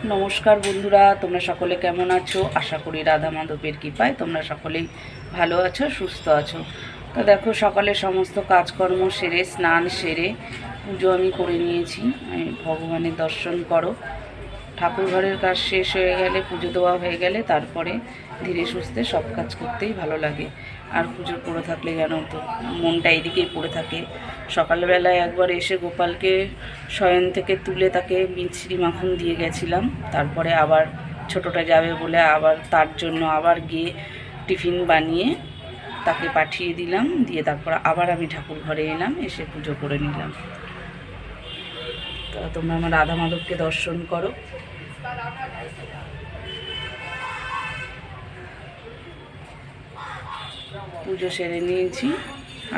নমস্কার বন্ধুরা, তোমরা সকলে কেমন আছো? আশা করি রাধা মাধবের কৃপায় তোমরা সকলেই ভালো আছো, সুস্থ আছো। তো দেখো, সকালে সমস্ত কাজকর্ম সেরে, স্নান সেরে পুজো আমি করে নিয়েছি। ভগবানের দর্শন করো, ঠাকুর ঘরের কাজ শেষ হয়ে গেলে, পুজো দেওয়া হয়ে গেলে তারপরে ধীরে সুস্থে সব কাজ করতেই ভালো লাগে। আর পুজো পড়ে থাকলে জানো তো, মনটা এদিকেই পড়ে থাকে। সকালবেলায় একবার এসে গোপালকে শয়ন থেকে তুলে তাকে মিছরি মাখন দিয়ে গেছিলাম। তারপরে আবার ছোটোটা যাবে বলে আবার তার জন্য আবার গিয়ে টিফিন বানিয়ে তাকে পাঠিয়ে দিলাম, দিয়ে তারপর আবার আমি ঠাকুর ঘরে এলাম, এসে পুজো করে নিলাম। তো তোমরা আমার রাধা মাধবকে দর্শন করো। পুজো সেরে নিয়েছি।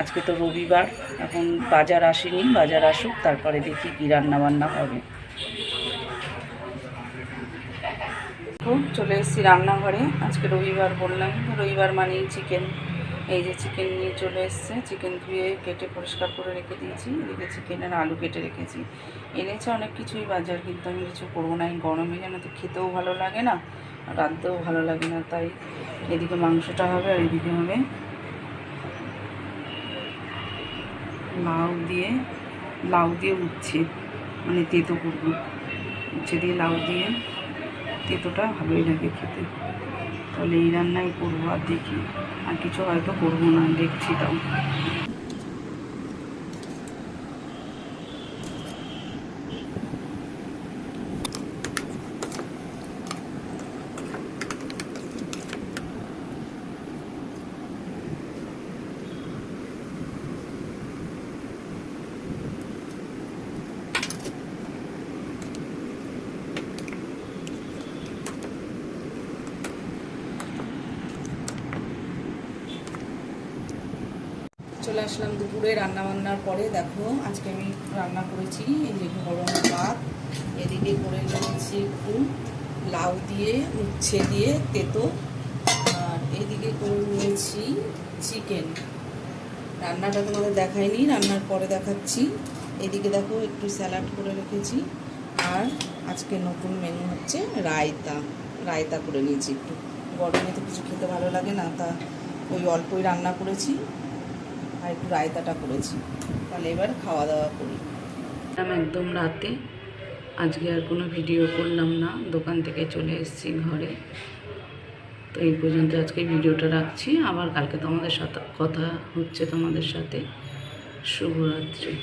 আজকে তো রবিবার, এখন বাজার আসেনি, বাজার আসুক তারপরে দেখি কী রান্নাবান্না হবে। চলে এসেছি রান্নাঘরে। আজকে রবিবার বললাম, রবিবার মানেই চিকেন। এই যে চিকেন নিয়ে চলে এসছে, চিকেন ধুয়ে কেটে পরিষ্কার করে রেখে দিয়েছি। এদিকে চিকেন আর আলু কেটে রেখেছি। এনেছে অনেক কিছুই বাজার, কিন্তু আমি কিছু করবো না। এই গরমে যেন তো খেতেও ভালো লাগে না, রাঁধতেও ভালো লাগে না। তাই এদিকে মাংসটা হবে আর এদিকে হবে লাউ দিয়ে উচ্ছে, মানে তেঁতো করবো। উচ্ছে দিয়ে লাউ দিয়ে তেঁতোটা ভালোই লাগে খেতে। তাহলে এই রান্নাই করবো, আর দেখি আর কিছু হয়তো করবো না, দেখছি তাও। চলে আসলাম দুপুরে রান্নাবান্নার পরে। দেখো, আজকে আমি রান্না করেছি এই যে গরম ভাত, এদিকে করে নিয়েছি একটু লাউ দিয়ে উচ্ছে দিয়ে তেঁতো, আর এদিকে করে নিয়েছি চিকেন। রান্নাটা তোমাদের দেখাইনি, রান্নার পরে দেখাচ্ছি। এদিকে দেখো একটু স্যালাড করে রেখেছি, আর আজকে নতুন মেনু হচ্ছে রায়তা করে নিয়েছি। একটু গরমে তো কিছু খেতে ভালো লাগে না, তা ওই অল্পই রান্না করেছি আর একটু রায়তাটা করেছি। তাহলে এবার খাওয়া দাওয়া করি। একদম রাতে, আজকে আর কোনো ভিডিও করলাম না, দোকান থেকে চলে এসেছি ঘরে। তো এই পর্যন্ত আজকে ভিডিওটা রাখছি, আবার কালকে তোমাদের সাথে কথা হচ্ছে তোমাদের সাথে। শুভরাত্রি।